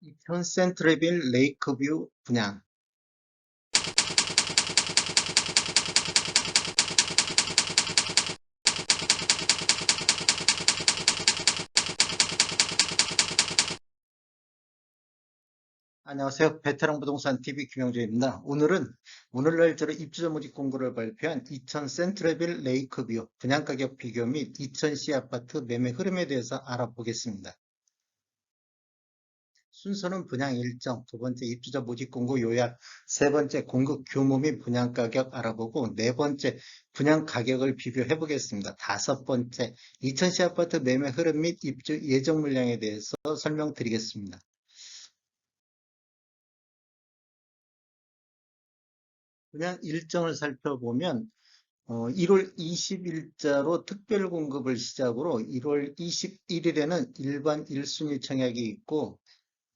이천 센트럴빌 레이크뷰 분양. 안녕하세요. 베테랑 부동산 TV 김영주입니다. 오늘은 오늘 날짜로 입주자 모집 공고를 발표한 이천 센트럴빌 레이크뷰 분양가격 비교 및 이천시 아파트 매매 흐름에 대해서 알아보겠습니다. 순서는 분양 일정, 두 번째 입주자 모집 공고 요약, 세 번째 공급 규모 및 분양 가격 알아보고, 네 번째 분양 가격을 비교해 보겠습니다. 다섯 번째 이천시 아파트 매매 흐름 및 입주 예정 물량에 대해서 설명드리겠습니다. 분양 일정을 살펴보면 1월 20일자로 특별 공급을 시작으로 1월 21일에는 일반 1순위 청약이 있고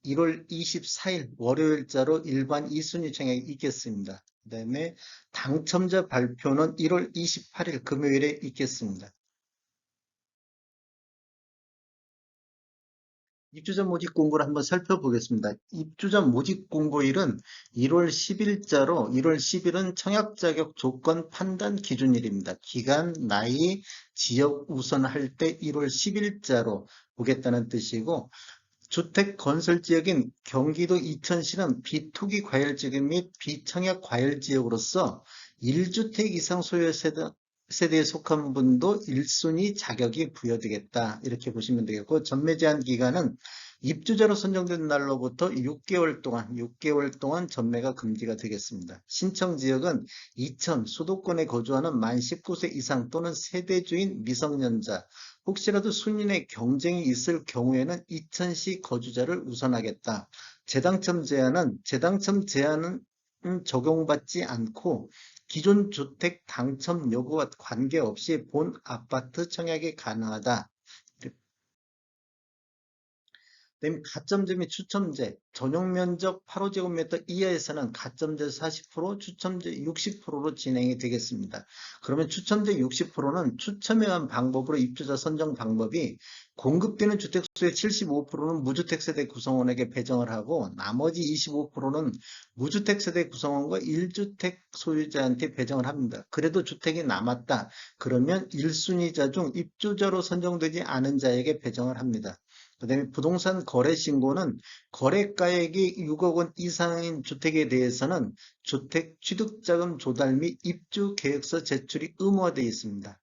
1월 24일 월요일자로 일반 2순위 청약이 있겠습니다. 그 다음에 당첨자 발표는 1월 28일 금요일에 있겠습니다. 입주자 모집 공고를 한번 살펴보겠습니다. 입주자 모집 공고일은 1월 10일자로 1월 10일은 청약 자격 조건 판단 기준일입니다. 기간, 나이, 지역 우선할 때 1월 10일자로 보겠다는 뜻이고 주택 건설 지역인 경기도 이천시는 비투기 과열 지역 및 비청약 과열 지역으로서 1주택 이상 소유 세대에 속한 분도 1순위 자격이 부여되겠다. 이렇게 보시면 되겠고, 전매 제한 기간은 입주자로 선정된 날로부터 6개월 동안 전매가 금지가 되겠습니다. 신청 지역은 이천 수도권에 거주하는 만 19세 이상 또는 세대주인 미성년자, 혹시라도 순인의 경쟁이 있을 경우에는 이천시 거주자를 우선하겠다. 재당첨 제한은 적용받지 않고 기존 주택 당첨 여부와 관계없이 본 아파트 청약이 가능하다. 그다음에 가점제 및 추첨제, 전용 면적 8호제곱미터 이하에서는 가점제 40%, 추첨제 60%로 진행이 되겠습니다. 그러면 추첨제 60%는 추첨에 의한 방법으로 입주자 선정 방법이 공급되는 주택수의 75%는 무주택 세대 구성원에게 배정을 하고 나머지 25%는 무주택 세대 구성원과 1주택 소유자한테 배정을 합니다. 그래도 주택이 남았다. 그러면 1순위자 중 입주자로 선정되지 않은 자에게 배정을 합니다. 그다음에 부동산 거래 신고는 거래가액이 6억 원 이상인 주택에 대해서는 주택 취득자금 조달 및 입주 계획서 제출이 의무화되어 있습니다.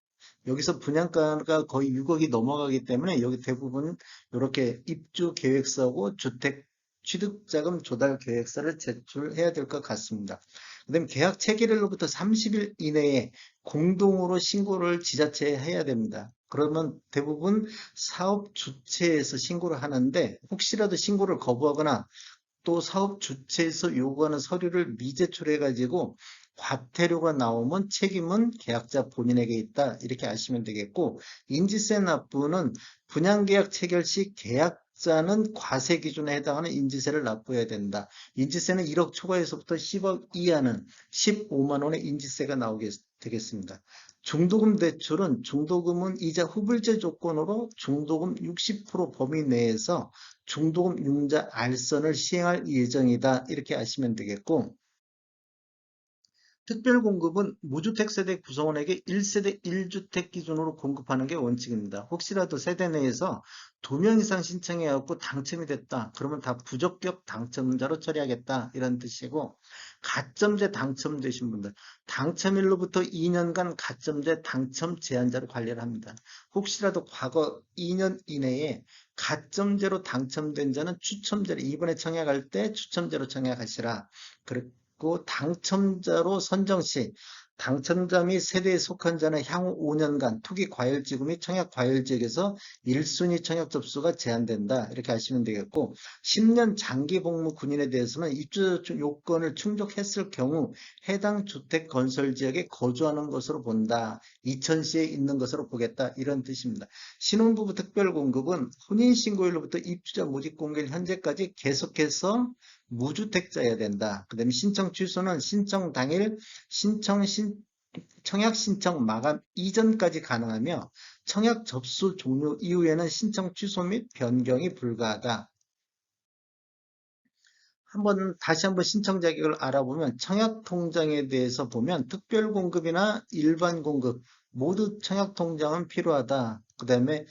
여기서 분양가가 거의 6억이 넘어가기 때문에 여기 대부분 이렇게 입주 계획서고 주택 취득자금 조달 계획서를 제출해야 될 것 같습니다. 그다음에 계약 체결일로부터 30일 이내에 공동으로 신고를 지자체에 해야 됩니다. 그러면 대부분 사업 주체에서 신고를 하는데 혹시라도 신고를 거부하거나 또 사업 주체에서 요구하는 서류를 미제출해 가지고 과태료가 나오면 책임은 계약자 본인에게 있다. 이렇게 아시면 되겠고, 인지세 납부는 분양계약 체결 시 계약자는 과세 기준에 해당하는 인지세를 납부해야 된다. 인지세는 1억 초과에서부터 10억 이하는 15만 원의 인지세가 나오게 되겠습니다. 중도금 대출은 중도금은 이자 후불제 조건으로 중도금 60% 범위 내에서 중도금 융자 알선을 시행할 예정이다. 이렇게 아시면 되겠고, 특별공급은 무주택 세대 구성원에게 1세대 1주택 기준으로 공급하는 게 원칙입니다. 혹시라도 세대 내에서 2명 이상 신청해갖고 당첨이 됐다. 그러면 다 부적격 당첨자로 처리하겠다. 이런 뜻이고, 가점제 당첨되신 분들, 당첨일로부터 2년간 가점제 당첨 제한자로 관리를 합니다. 혹시라도 과거 2년 이내에 가점제로 당첨된 자는 추첨제로 이번에 청약할 때 추첨제로 청약하시라. 그 당첨자로 선정 시 당첨자 및 세대에 속한 자는 향후 5년간 투기 과열지구 및 청약 과열지역에서 1순위 청약 접수가 제한된다. 이렇게 하시면 되겠고 10년 장기 복무 군인에 대해서는 입주 요건을 충족했을 경우 해당 주택 건설 지역에 거주하는 것으로 본다. 이천시에 있는 것으로 보겠다. 이런 뜻입니다. 신혼부부 특별공급은 혼인신고일로부터 입주자 모집공개일 현재까지 계속해서 무주택자여야 된다. 그 다음에 신청 취소는 신청 당일 청약 신청 마감 이전까지 가능하며 청약 접수 종료 이후에는 신청 취소 및 변경이 불가하다. 다시 한번 신청 자격을 알아보면 청약통장에 대해서 보면 특별공급이나 일반 공급 모두 청약통장은 필요하다. 그 다음에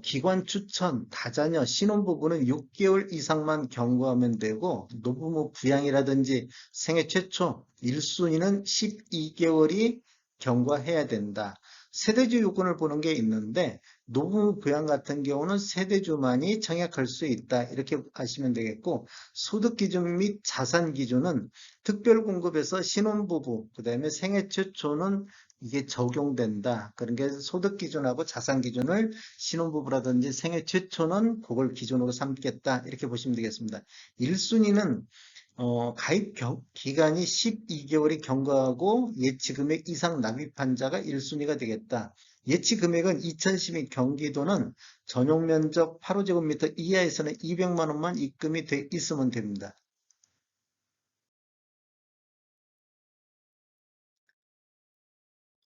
기관 추천, 다자녀, 신혼부부는 6개월 이상만 경과하면 되고, 노부모 부양이라든지 생애 최초 1순위는 12개월이 경과해야 된다. 세대주 요건을 보는 게 있는데, 노부모 부양 같은 경우는 세대주만이 청약할 수 있다. 이렇게 아시면 되겠고, 소득 기준 및 자산 기준은 특별공급에서 신혼부부, 그 다음에 생애 최초는 이게 적용된다. 그런 게 소득 기준하고 자산 기준을 신혼부부라든지 생애 최초는 그걸 기준으로 삼겠다. 이렇게 보시면 되겠습니다. 1순위는 가입 기간이 12개월이 경과하고 예치 금액 이상 납입한 자가 1순위가 되겠다. 예치 금액은 2012 경기도는 전용 면적 8호제곱미터 이하에서는 200만 원만 입금이 돼 있으면 됩니다.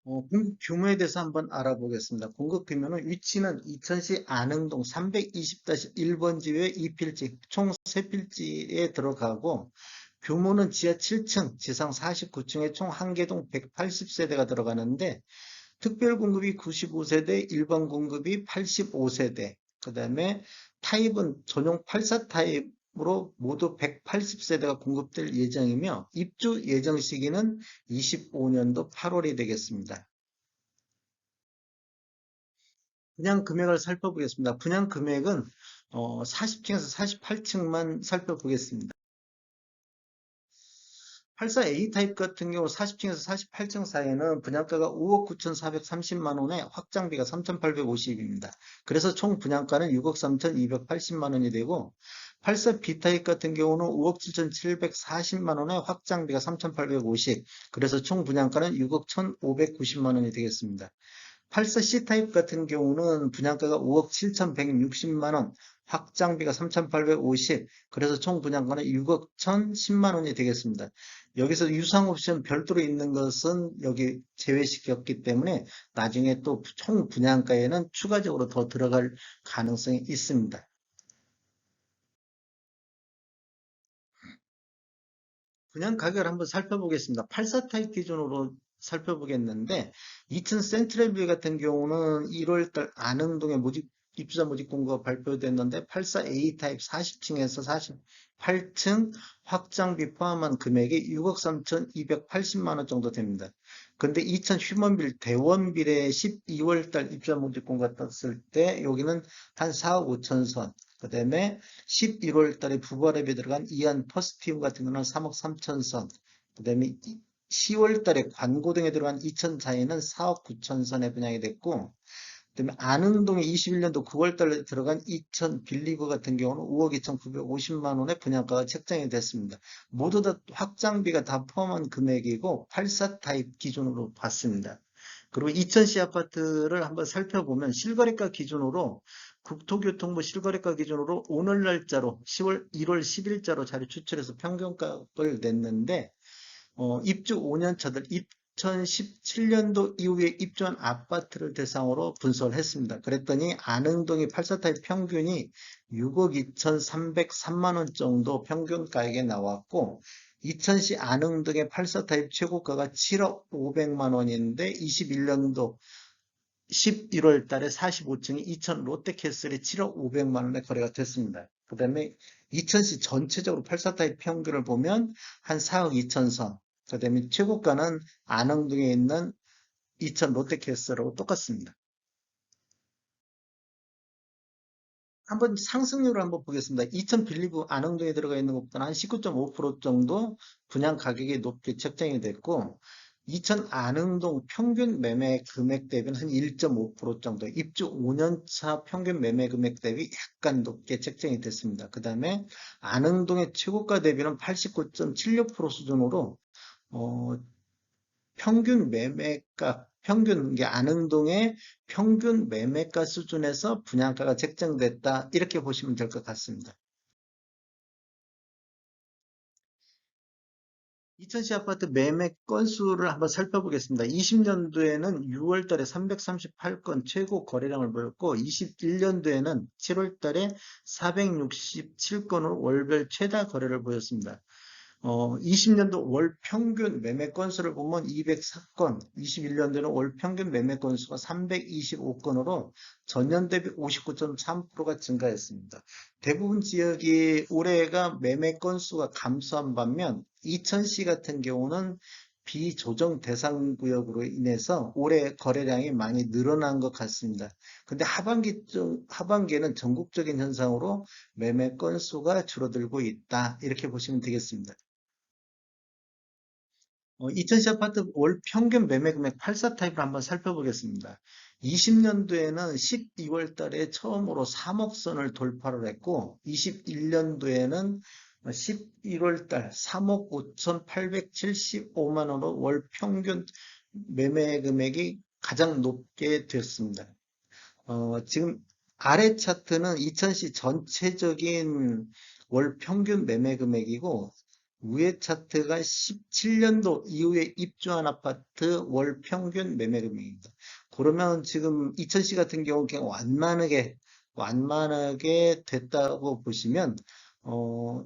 공급 규모에 대해서 한번 알아보겠습니다. 공급 규모는 위치는 이천시 안흥동 320-1번지에 2필지, 총 3필지에 들어가고 규모는 지하 7층, 지상 49층에 총 1개동 180세대가 들어가는데 특별 공급이 95세대, 일반 공급이 85세대, 그 다음에 타입은 전용 84 타입으로 모두 180세대가 공급될 예정이며 입주 예정 시기는 25년도 8월이 되겠습니다. 분양 금액을 살펴보겠습니다. 분양 금액은 40층에서 48층만 살펴보겠습니다. 84A 타입 같은 경우 40층에서 48층 사이에는 분양가가 5억 9,430만 원에 확장비가 3,850입니다. 그래서 총 분양가는 6억 3,280만 원이 되고 84B 타입 같은 경우는 5억 7,740만 원에 확장비가 3,850. 그래서 총 분양가는 6억 1,590만 원이 되겠습니다. 84C 타입 같은 경우는 분양가가 5억 7,160만 원, 확장비가 3,850, 그래서 총 분양가는 6억 1,010만 원이 되겠습니다. 여기서 유상 옵션 별도로 있는 것은 여기 제외시켰기 때문에 나중에 또 총 분양가에는 추가적으로 더 들어갈 가능성이 있습니다. 분양 가격을 한번 살펴보겠습니다. 84 타입 기준으로 살펴보겠는데 2000 센트럴뷰 같은 경우는 1월달 안흥동에 입주자 모집 공고가 발표됐는데 84A 타입 40층에서 48층 확장비 포함한 금액이 6억 3,280만 원 정도 됩니다. 근데 2000 휴먼빌 대원빌에 12월달 입주자 모집 공고가 떴을 때 여기는 한 4억 5천 선, 그 다음에 11월 달에 부발업에 들어간 이안 퍼스티움 같은 경우는 3억 3천 선, 그 다음에 10월 달에 관고등에 들어간 2천 자이는 4억 9천 선에 분양이 됐고, 그다음에 안흥동에 21년도 9월 달에 들어간 2천 빌리브 같은 경우는 5억 2,950만 원의 분양가가 책정이 됐습니다. 모두 다 확장비가 다 포함한 금액이고 84 타입 기준으로 봤습니다. 그리고 이천시 아파트를 한번 살펴보면 실거래가 기준으로 국토교통부 실거래가 기준으로 오늘 날짜로 1월 10일자로 자료 추출해서 평균가를 냈는데 입주 5년 차들 2017년도 이후에 입주한 아파트를 대상으로 분석을 했습니다. 그랬더니 안흥동이 84타입 평균이 6억 2,303만 원 정도 평균 가액에 나왔고 이천시 안흥동의 84타입 최고가가 7억 500만 원인데 21년도 11월 달에 45층이 이천 롯데캐슬이 7억 500만 원에 거래가 됐습니다. 그 다음에 이천시 전체적으로 84타입 평균을 보면 한 4억 2천 선, 그 다음에 최고가는 안흥동에 있는 이천 롯데캐슬하고 똑같습니다. 한번 상승률을 한번 보겠습니다. 2000 빌리브 안흥동에 들어가 있는 것보다 한 19.5% 정도 분양 가격이 높게 책정이 됐고 2000 안흥동 평균 매매 금액 대비는 한 1.5% 정도, 입주 5년차 평균 매매 금액 대비 약간 높게 책정이 됐습니다. 그 다음에 안흥동의 최고가 대비는 89.76% 수준으로 어, 평균 매매가 평균 이게 안흥동의 평균 매매가 수준에서 분양가가 책정됐다 이렇게 보시면 될 것 같습니다. 2000시 아파트 매매 건수를 한번 살펴보겠습니다. 20년도에는 6월 달에 338건 최고 거래량을 보였고, 21년도에는 7월 달에 467건으로 월별 최다 거래를 보였습니다. 20년도 월 평균 매매 건수를 보면 204건, 21년도는 월 평균 매매 건수가 325건으로 전년 대비 59.3%가 증가했습니다. 대부분 지역이 올해가 매매 건수가 감소한 반면 이천시 같은 경우는 비조정 대상 구역으로 인해서 올해 거래량이 많이 늘어난 것 같습니다. 근데 하반기에는 전국적인 현상으로 매매 건수가 줄어들고 있다. 이렇게 보시면 되겠습니다. 2000시 아파트 월 평균 매매 금액 84 타입을 한번 살펴보겠습니다. 20년도에는 12월 달에 처음으로 3억 선을 돌파를 했고, 21년도에는 11월 달 3억 5,875만 원으로 월 평균 매매 금액이 가장 높게 됐습니다. 지금 아래 차트는 2000시 전체적인 월 평균 매매 금액이고, 위에 차트가 17년도 이후에 입주한 아파트 월 평균 매매 금액입니다. 그러면 지금 2000시 같은 경우 그냥 완만하게 됐다고 보시면, 어,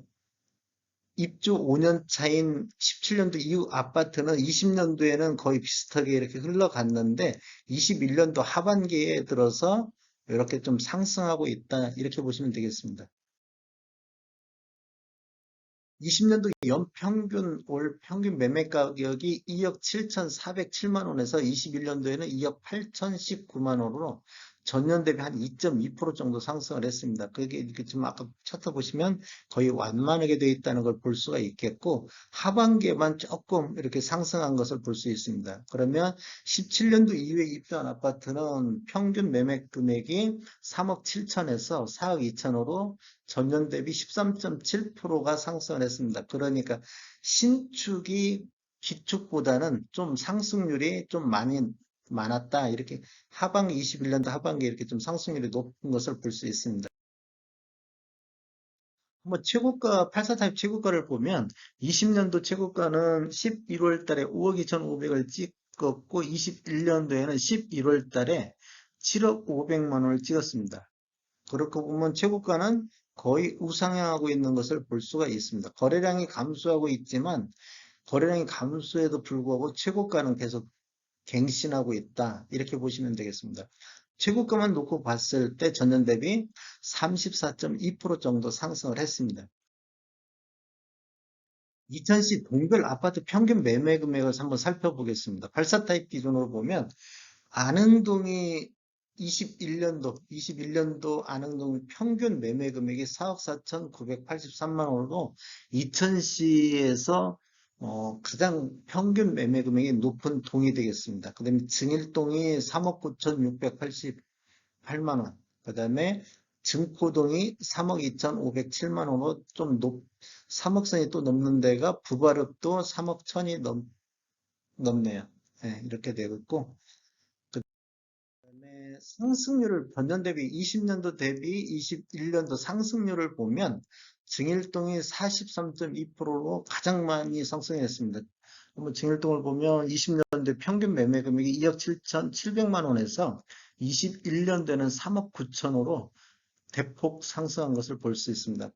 입주 5년 차인 17년도 이후 아파트는 20년도에는 거의 비슷하게 이렇게 흘러갔는데 21년도 하반기에 들어서 이렇게 좀 상승하고 있다. 이렇게 보시면 되겠습니다. 20년도 연평균 월 평균 매매 가격이 2억 7,407만 원에서 21년도에는 2억 8,019만 원으로 전년 대비 한 2.2% 정도 상승을 했습니다. 그게 이렇게 지금 아까 차트 보시면 거의 완만하게 되어 있다는 걸 볼 수가 있겠고, 하반기에만 조금 이렇게 상승한 것을 볼 수 있습니다. 그러면 17년도 이후에 입주한 아파트는 평균 매매 금액이 3억 7천에서 4억 2천으로 전년 대비 13.7%가 상승을 했습니다. 그러니까 신축이 기축보다는 좀 상승률이 좀 많았다. 이렇게 하반기 21년도 하반기에 이렇게 좀 상승률이 높은 것을 볼 수 있습니다. 한번 최고가 84 타입 최고가를 보면 20년도 최고가는 11월 달에 5억 2,500을 찍었고 21년도에는 11월 달에 7억 500만 원을 찍었습니다. 그렇게 보면 최고가는 거의 우상향하고 있는 것을 볼 수가 있습니다. 거래량이 감소하고 있지만 거래량이 감소에도 불구하고 최고가는 계속 갱신하고 있다. 이렇게 보시면 되겠습니다. 최고가만 놓고 봤을 때 전년 대비 34.2% 정도 상승을 했습니다. 2000시 동별 아파트 평균 매매 금액을 한번 살펴보겠습니다. 84 타입 기준으로 보면 안흥동이 21년도 안흥동 평균 매매 금액이 4억 4,983만 원으로 2000시에서 가장 평균 매매 금액이 높은 동이 되겠습니다. 그 다음에 증일동이 3억 9,688만 원, 그 다음에 증포동이 3억 2,507만 원으로 3억 선이 또 넘는 데가 부발읍도 3억 천이 넘네요. 네, 이렇게 되고 있고, 그다음에 상승률을 전년 대비 20년도 대비 21년도 상승률을 보면 증일동이 43.2%로 가장 많이 상승했습니다. 한번 증일동을 보면 20년대 평균 매매 금액이 2억 7,700만 원에서 21년도에는 3억 9천으로 대폭 상승한 것을 볼 수 있습니다.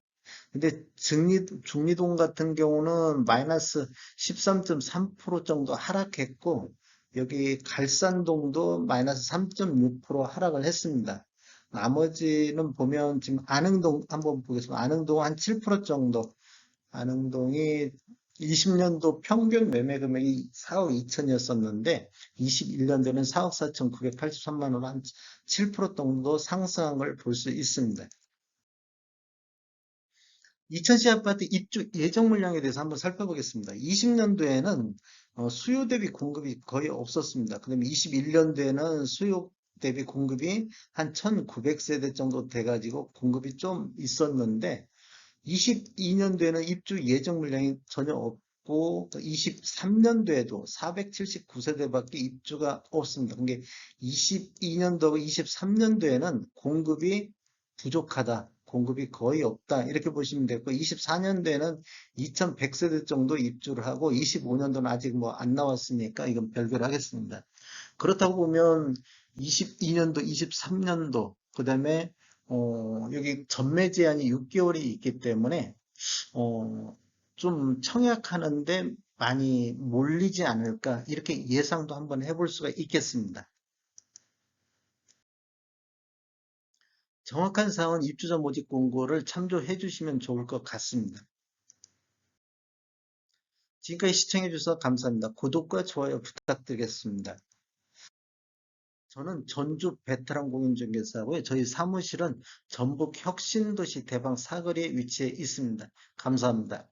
근데 중리동 같은 경우는 마이너스 13.3% 정도 하락했고, 여기 갈산동도 마이너스 3.6% 하락을 했습니다. 나머지는 보면 지금 안흥동 한번 보겠습니다. 안흥동 한 7% 정도, 안흥동이 20년도 평균 매매 금액이 4억 2천이었었는데 21년도에는 4억 4,983만 원 한 7% 정도 상승한 걸 볼 수 있습니다. 2000시 아파트 입주 예정 물량에 대해서 한번 살펴보겠습니다. 20년도에는 수요 대비 공급이 거의 없었습니다. 그다음에 21년도에는 수요 대비 공급이 한 1900세대 정도 돼가지고 공급이 좀 있었는데 22년도에는 입주 예정 물량이 전혀 없고 23년도에도 479세대밖에 입주가 없습니다. 그게 22년도하고 23년도에는 공급이 부족하다. 공급이 거의 없다. 이렇게 보시면 되고 24년도에는 2,100세대 정도 입주를 하고 25년도는 아직 뭐 안 나왔으니까 이건 별개로 하겠습니다. 그렇다고 보면 22년도, 23년도 그다음에 여기 전매 제한이 6개월이 있기 때문에 어, 좀 청약하는데 많이 몰리지 않을까 이렇게 예상도 한번 해볼 수가 있겠습니다. 정확한 사항은 입주자 모집 공고를 참조해 주시면 좋을 것 같습니다. 지금까지 시청해 주셔서 감사합니다. 구독과 좋아요 부탁드리겠습니다. 저는 전주 베테랑 공인중개사고요. 저희 사무실은 전북 혁신도시 대방 사거리에 위치해 있습니다. 감사합니다.